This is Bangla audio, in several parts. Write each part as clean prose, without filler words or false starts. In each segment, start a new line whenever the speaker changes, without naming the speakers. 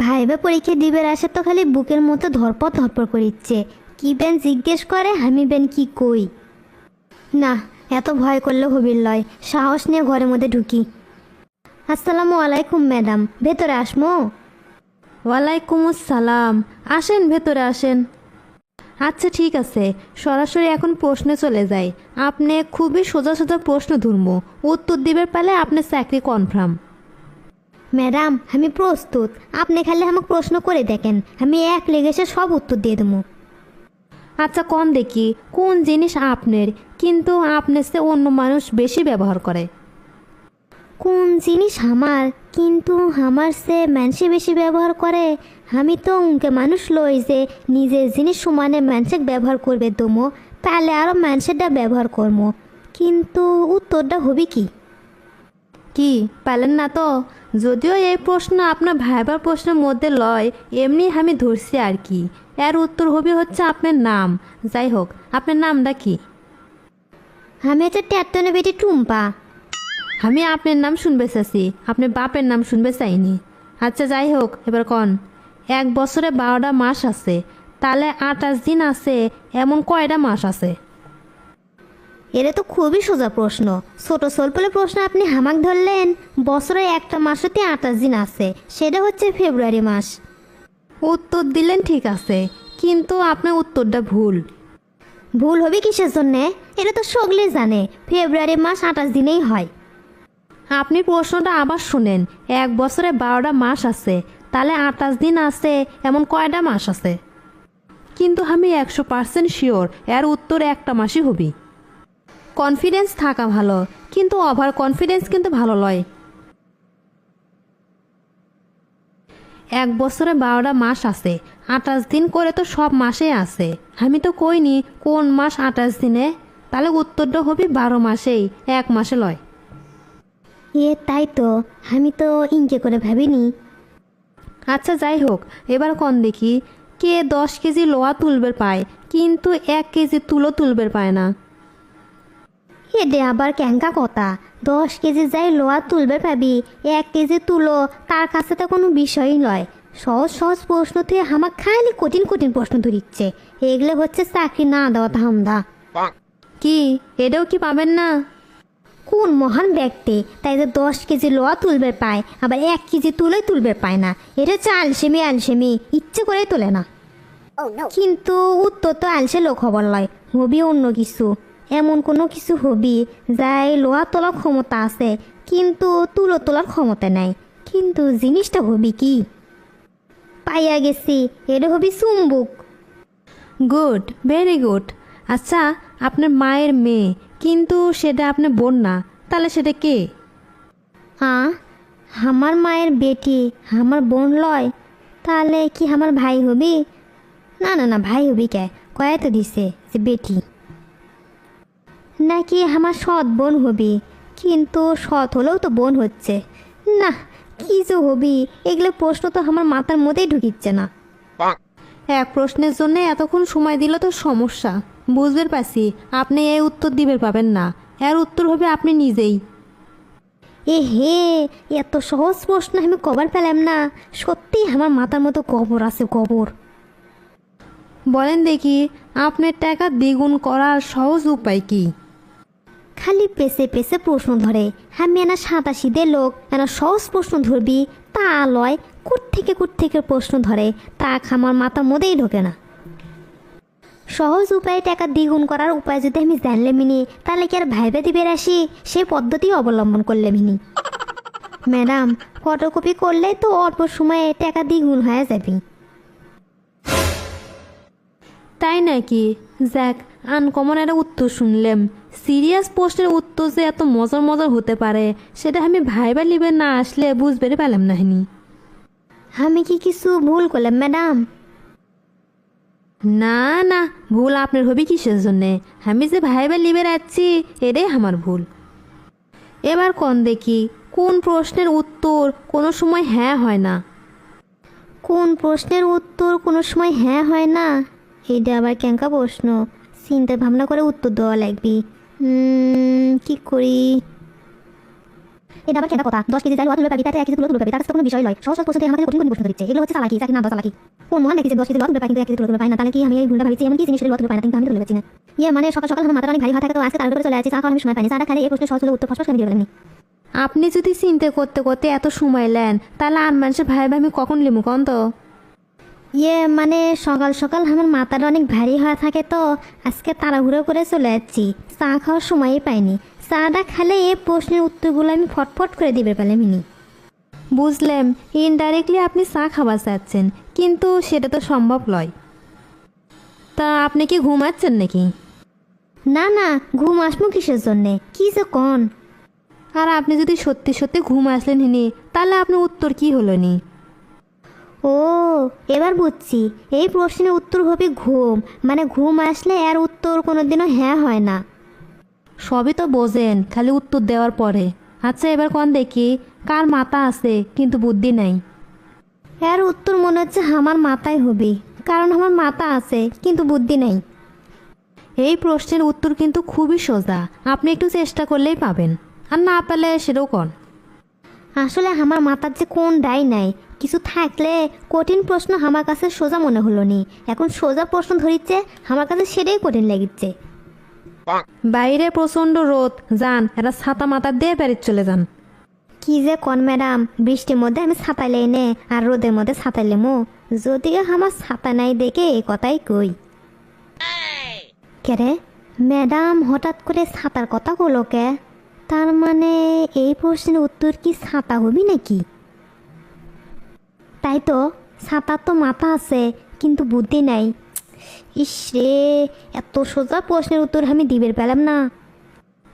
ভাইবা পরীক্ষা দিবের আসে তো খালি বুকের মতো ধরপড় ধরপড় করিচ্ছে। কি বেন জিজ্ঞেস করে, আমি বেন কি কই। না, এত ভয় করলে হবির লয়। সাহস নিয়ে ঘরের মধ্যে ঢুকি। আসসালামু আলাইকুম ম্যাডাম, ভেতরে আসমো?
ওয়ালাইকুম আসসালাম। আসেন, ভেতরে আসেন। আচ্ছা ঠিক আছে, সরাসরি এখন প্রশ্নে চলে যাই। আপনি খুবই সোজা সোজা প্রশ্ন ধরব, উত্তর দিবের পালে আপনার চাকরি কনফার্ম।
ম্যাডাম আমি প্রস্তুত, আপনি খালি আমাকে প্রশ্ন করে দেখেন, আমি এক লেগেছে সব উত্তর দিয়ে দেবো।
আচ্ছা কোন দেখি, কোন জিনিস আপনার কিন্তু আপনার সে অন্য মানুষ বেশি ব্যবহার করে?
কোন জিনিস আমার কিন্তু আমার সে মানুষে বেশি ব্যবহার করে? আমি তো উনকে মানুষ লই যে নিজের জিনিস সমানে মানুষের ব্যবহার করবে দমো, তাহলে আরও মানুষেরটা ব্যবহার করবো। কিন্তু উত্তরটা হবে কি?
কি পালেন না তো? যদিও এই প্রশ্ন আপনার ভাইবার প্রশ্নের মধ্যে লয়, এমনি আমি ধরছি আর কি। এর উত্তর হবে হচ্ছে আপনার নাম। যাই হোক, আপনার নামটা কি?
আমি হচ্ছে ট্যাটনে বেটি টুম্পা।
আমি আপনার নাম শুনবে চাইছি, আপনার বাপের নাম শুনবে চাইনি। আচ্ছা যাই হোক, এবার কন, এক বছরে 12টা মাস আছে, তাহলে 28 দিন আছে এমন কয়টা মাস আছে?
এটা তো খুবই সোজা প্রশ্ন, ছোট সলপলে প্রশ্ন আপনি হামাক ধরলেন। বছরে একটা মাসতে 28 দিন আছে, সেটা হচ্ছে ফেব্রুয়ারি মাস।
উত্তর দিলেন ঠিক আছে, কিন্তু আপনার উত্তরটা ভুল।
ভুল হবে কিসের জন্যে? এটা তো সকলে জানে ফেব্রুয়ারি মাস 28 দিনেই হয়।
আপনি প্রশ্নটা আবার শুনেন, এক বছরে 12টা মাস আছে, তাহলে 28 দিন আছে এমন কয়টা মাস আছে? কিন্তু আমি 100% শিওর এর উত্তর একটা মাসই হবি। কনফিডেন্স থাকা ভালো, কিন্তু ওভার কনফিডেন্স কিন্তু ভালো লয়। এক বছরে 12টা মাস আছে, 28 দিন করে তো সব মাসে আছে। আমি তো কইনি কোন মাস 28 দিনে, তাহলে উত্তরটা হবে 12 মাসেই, এক মাসে লয়।
তাই তো, আমি তো ইনকে করে ভাবিনি।
আচ্ছা যাই হোক, এবার কন দেখি, কে 10 কেজি লোহা তুলবে পায় কিন্তু 1 কেজি তুলো তুলবে পায় না?
দে আবার ক্যাঙ্কা কথা। 10 কেজি যাই লোয়া তুলবে পাবি, 1 কেজি তুলো তার কাছে তো কোনো বিষয়ই নয়। সহজ সহজ প্রশ্ন তুই আমাকে খালি কঠিন কঠিন প্রশ্ন ধরিচ্ছে। এগুলো হচ্ছে চাকরি না দেওয়া ধান্দা।
কি এটাও কি পাবেন না?
কোন মহান ব্যক্তি তাই যে 10 কেজি লোয়া তুলবে পায়, আবার 1 কেজি তুলোই তুলবে পায় না? এটা হচ্ছে আলসেমি, আলসেমি ইচ্ছে করেই তোলে না। কিন্তু উত্তর তো আলসে লোক খবর লয়, হবি অন্য কিছু। এমন কোনো কিছু হবি যাই লোহা তোলার ক্ষমতা আছে কিন্তু তুলো তোলার ক্ষমতা নাই। কিন্তু জিনিসটা হবি কি? পাইয়া গেছি, এটা হবি চুম্বুক।
Good, very good. আচ্ছা, আপনার মায়ের মেয়ে কিন্তু সেটা আপনার বোন না, তাহলে সেটা কে?
আমার মায়ের বেটি আমার বোন লয়, তাহলে কি আমার ভাই হবি? না না না, ভাই হবি কে? কয়ে তো দিছে যে বেটি। নাকি আমার সৎ বোন হবি? কিন্তু সৎ হলেও তো বোন হচ্ছে না। কি যে হবি, এগুলো প্রশ্ন তো আমার মাথার মধ্যেই ঢুকিচ্ছে না।
এক প্রশ্নের জন্য এতক্ষণ সময় দিলে তো সমস্যা, বুঝতে পারছি। আপনি এই উত্তর দিবে পাবেন না, এর উত্তর হবে আপনি নিজেই।
হে, এত সহজ প্রশ্ন আমি কবার পেলাম না। সত্যি আমার মাথার মতো গোবর আছে, গোবর।
বলেন দেখি, আপনার টাকা দ্বিগুণ করার সহজ উপায় কি?
খালি পেছে পেছে প্রশ্ন ধরে। আমি এনা সাদা সিধে লোক, এনা সহজ প্রশ্ন ধরবি তা লয়। কুট থেকে প্রশ্ন ধরে, তা আমার মাথা মধ্যেই ঢোকে না। সহজ উপায়ে টাকা দ্বিগুণ করার উপায় যদি আমি জানলে মিনি, তাহলে কি আর ভাইবে দিবে আসি সেই পদ্ধতি অবলম্বন করলে মিনি। ম্যাডাম, ফটোকপি করলে তো অল্প সময়ে টাকা দ্বিগুণ হয়ে যাবে।
তাই নাকি? যাক, আনকমন একটা উত্তর শুনলাম। সিরিয়াস প্রশ্নের উত্তর যে এত মজার মজার হতে পারে সেটা আমি ভাইবা লিবে না আসলে বুঝতে পেলাম না।
আমি কি কিছু ভুল করলাম ম্যাডাম?
না না, ভুল আপনার হবি কিসের জন্যে? আমি যে ভাইবা লিবে যাচ্ছি এটাই আমার ভুল। এবার কোন দেখি, কোন প্রশ্নের উত্তর কোনো সময় হ্যাঁ হয় না?
কোন প্রশ্নের উত্তর কোনো সময় হ্যাঁ হয় না? এটা আবার কেঙ্কা প্রশ্ন, চিন্তা ভাবনা করে উত্তর দেওয়া লাগবে। কি করি? এটা আবার কেনা কথা 10 কেজি চাল তুলবে পাবি তাতে 1 কেজি তুলে পাবি তার কাছে তো কোনো বিষয় নয়। সহজ সহজ প্রশ্ন দিয়ে আমাকে কঠিন কঠিন প্রশ্ন দিচ্ছে, এগুলো হচ্ছে চালাকি, চাকরি না চালাকি। কোন মহান দেখি যে 10 কেজি তুলবে পাই কিন্তু 1 কেজি তুলে পাই না, তাহলে কি আমি এই ভুলটা ভাবছি এমন কি জিনিস তুলে পাই না কিন্তু আমি তুলে পাচ্ছি না। মানে সকাল সকাল আমার মাথাটা অনেক ভারী হয়ে থাকে, তো আজকে তার উপরে চলে আসছে, চা খাওয়ার আমি সময় পাইনি, চাটা খালি এই প্রশ্নের সহজ হলে উত্তর ফসফস আমি দিয়ে ফেলেনি।
আপনি যদি চিন্তা করতে করতে এত সময় নেন তাহলে আর মানুষের ভাই আমি কখন লিমু কন তো?
মানে সকাল সকাল আমার মাথাটা অনেক ভারী হয়ে থাকে, তো আজকে তাড়াহুড়ো করে চলে যাচ্ছি, চা খাওয়ার সময়ই পাইনি। চাটা খেলে এই প্রশ্নের উত্তরগুলো আমি ফটফট করে দিবে পেলামিনি।
বুঝলাম, ইনডাইরেক্টলি আপনি চা খাবার চাচ্ছেন, কিন্তু সেটা তো সম্ভব নয়। তা আপনি কি ঘুমাচ্ছেন নাকি?
না না, ঘুম আসবো কিসের জন্যে, কি যে কন।
আর আপনি যদি সত্যি সত্যি ঘুম আসলেন হিনি তাহলে আপনার উত্তর কি হলো নি?
ও এবার বুঝছি, এই প্রশ্নের উত্তর হবে ঘুম, মানে ঘুম আসলে এর উত্তর কোনোদিনও হ্যাঁ হয় না।
সবই তো বোঝেন, খালি উত্তর দেওয়ার পরে। আচ্ছা এবার কোন দেখি, কার মাথা আছে কিন্তু বুদ্ধি নাই?
এর উত্তর মনে হচ্ছে আমার মাথায় হবে, কারণ আমার মাথা আছে কিন্তু বুদ্ধি নাই।
এই প্রশ্নের উত্তর কিন্তু খুবই সোজা, আপনি একটু চেষ্টা করলেই পাবেন, আর না পেলে সেটাও কন।
আসলে আমার মাথার যে কোন দায় নাই, কিছু থাকলে কঠিন প্রশ্ন আমার কাছে সোজা মনে হলো নি, এখন সোজা প্রশ্ন ধরিচ্ছে আমার কাছে সেটাই কঠিন লেগেছে।
বাইরে প্রচণ্ড রোদ, যান এরা ছাতা মাথা দিয়ে বেরিয়ে চলে যান।
কি যে কন ম্যাডাম, বৃষ্টির মধ্যে আমি ছাতাইলে নে আর রোদের মধ্যে ছাতাইলে মো, যদিও আমার ছাতা নাই দেখে এই কথাই কই। কে রে ম্যাডাম হঠাৎ করে ছাতার কথা বলো কে? তার মানে এই প্রশ্নের উত্তর কি ছাতা হবি নাকি? তাই তো, ছাতার তো মাথা আছে কিন্তু বুদ্ধি নাই। ইস রে, এত সোজা প্রশ্নের উত্তর আমি দিবের পেলাম না।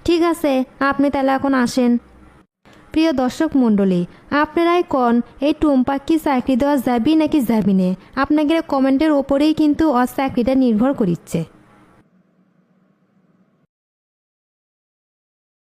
ঠিক আছে, আপনি তাহলে এখন আসেন। প্রিয় দর্শক মণ্ডলী, আপনারাই কন এই টুম্পাক কি চাকরি দেওয়া যাবি নাকি যাবি না? আপনাদের কমেন্টের ওপরেই কিন্তু ওর চাকরিটা নির্ভর করিচ্ছে।